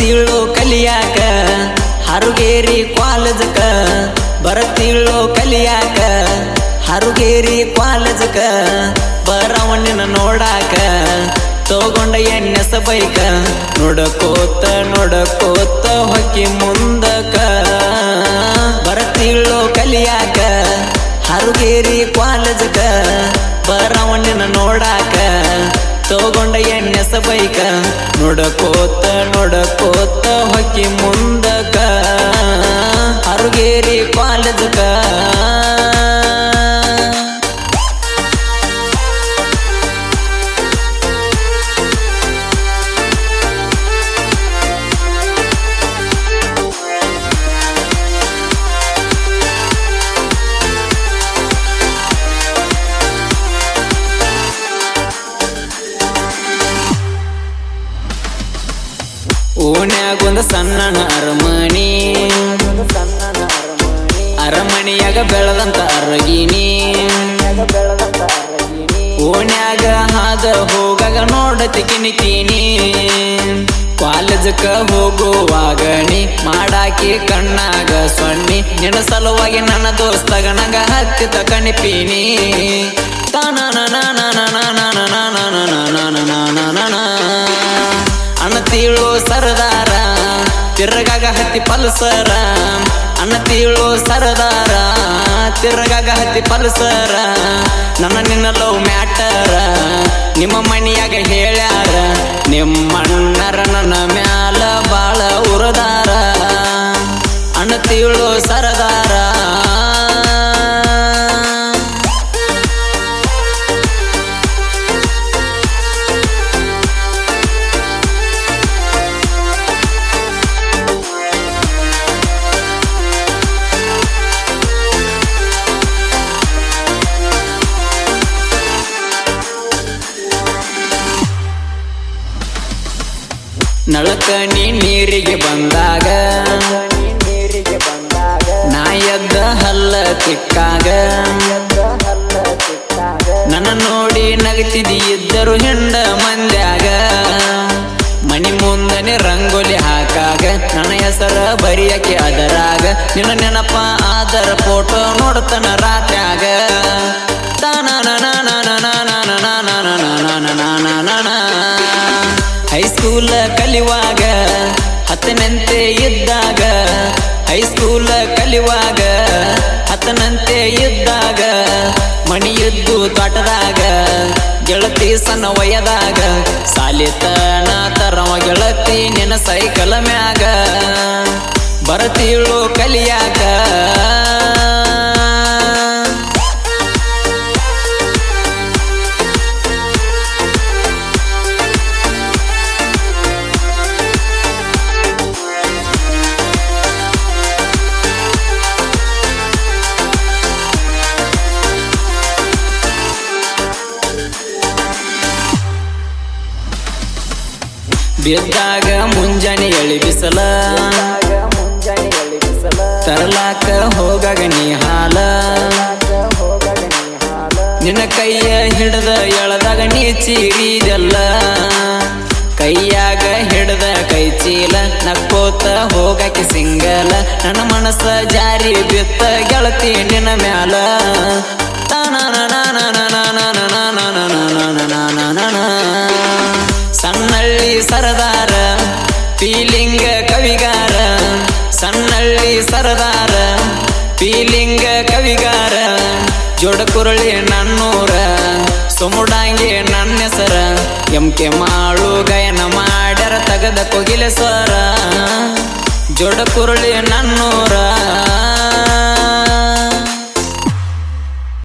ಬರತೀಳು ಕಲಿಯಾಕ ಹರುಗೇರಿ ಕಾಲೇಜಕ ಬರತೀಳು ಕಲಿಯಾಕ ಹರುಗೇರಿ ಕಾಲೇಜಕ ಬರವಣ್ಣಿನ ನೋಡಾಕ ತಗೊಂಡ ಎಣ್ಣೆಸ ಬೈಕ ನೋಡಕೋತ ನೋಡಕೋತ ಹೊಕ್ಕಿ ಮುಂದಕ ಬರತೀಳು ಕಲಿಯಾಕ ಹರುಗೇರಿ ಕಾಲೇಜಕ ಬರವಣ್ಣಿನ ನೋಡಾಕ ತಗೊಂಡ ಎಣ್ಣೆಸ ಬೈಕ ನೋಡಕೋತ ನೋಡಕೋತ ಹೊಕ್ಕಿ ಮುಂದಕ ಹರುಗೇರಿ ಕಾಲೇಜಕ ಓಣ್ಯಾಗೊಂದು ಸಣ್ಣ ಅರಮನಿ ಅರಮನಿಯಾಗ ಬೆಳೆದಂತ ಅರಗಿನಿ ಓಣ್ಯಾಗ ಹಾದ ಹೋಗಾಗ ನೋಡತಿ ಕಿಣಿಕಿನಿ ಕಾಲೇಜಕ್ಕ ಹೋಗುವಾಗ ನೀ ಮಾಡಾಕಿ ಕಣ್ಣಾಗ ಸೊನ್ನಿ ನಿನ್ನ ಸಲುವಾಗಿ ನನ್ನ ದೋಸ್ತಗ ನಂಗ ಹತ್ತಿತ ಕಣಿಪೀನಿ ಅಣ್ಣತೀಳು ಸರದಾರ ತಿರ್ಗಾಗ ಹತ್ತಿ ಪಲ್ಸರ ಅಣ್ಣತೀಳು ಸರದಾರ ತಿರ್ಗಾಗ ಹತ್ತಿ ಪಲ್ಸರ ನನ್ನ ನಿನ್ನ ಲವ್ ಮ್ಯಾಟರ ನಿಮ್ಮ ಮನಿಯಾಗ ಹೇಳ್ಯಾರ ನಿಮ್ಮಣ್ಣರ ನನ್ನ ಮ್ಯಾಲ ಬಾಳ ಉರದಾರ ಅಣ್ಣತೀಳು ಸರದಾರ ನಳಕ ನೀರಿಗೆ ಬಂದಾಗ ನಾ ಎದ್ದ ಹಲ್ಲ ತಿಕ್ಕಾಗ ನನ್ನ ನೋಡಿ ನಗತಿದಿ ಇದ್ದರು ಹೆಂಡ ಮಂದ್ಯಾಗ ಮನಿ ಮುಂದನೆ ರಂಗೋಲಿ ಹಾಕಾಗ ನನ್ನ ಹೆಸರ ಬರಿಯಕ್ಕೆ ಅದರಾಗ ನಿನ್ನ ನೆನಪ ಆದರ ಫೋಟೋ ನೋಡ್ತನ ರಾತ್ಯಾಗ ಹೈಸ್ಕೂಲ ಕಲಿವಾಗ ಹತ್ತನಂತೆ ಇದ್ದಾಗ ಹೈಸ್ಕೂಲ ಕಲಿವಾಗ ಹತ್ತನಂತೆ ಇದ್ದಾಗ ಮಣಿಯದ್ದು ತೋಟದಾಗ ಗೆಳತಿ ಸಣ್ಣ ವಯದಾಗ ಸಾಲಿತನ ತರವ ಗೆಳತಿ ನಿನ್ನ ಸೈಕಲ ಮ್ಯಾಗ ಬರತೀಳು ಕಲಿಯಾಕ ಬಿದ್ದಾಗ ಮುಂಜಾನೆ ಎಳಿ ಬಿಸಲ ತರಲಾಕ ಹೋಗಾಗ ನೀ ಹಾಲ ನಿನ್ನ ಕೈಯ ಹಿಡ್ದ ಎಳದಾಗ ನೀ ಚೀರಿದೆಲ್ಲ ಕೈಯಾಗ ಹಿಡ್ದ ಕೈ ಚೀಲ ನಕ್ಕೋತ ಹೋಗಕ್ಕೆ ಸಿಂಗಲ ನನ್ನ ಮನಸ್ಸ ಜಾರಿ ಬಿತ್ತ ಗೆಳತಿ ನಿನ್ನ ಮ್ಯಾಲ ಸಣ್ಣಳ್ಳಿ ಸರದಾರ ಫೀಲಿಂಗ ಕವಿಗಾರ ಸಣ್ಣಳ್ಳಿ ಸರದಾರ ಫೀಲಿಂಗ ಕವಿಗಾರ ಜೋಡಕುರಳಿ ನನ್ನೂರ ಸೊಮುಡಾಂಗೆ ನನ್ನ ಹೆಸರ ಎಂಕೆ ಮಾಳು ಗಯನ ಮಾಡ್ಯಾರ ತಗದ ಕೊಗಿಲೆ ಸ್ವರ ಜೋಡಕುರಳಿ ನನ್ನೂರ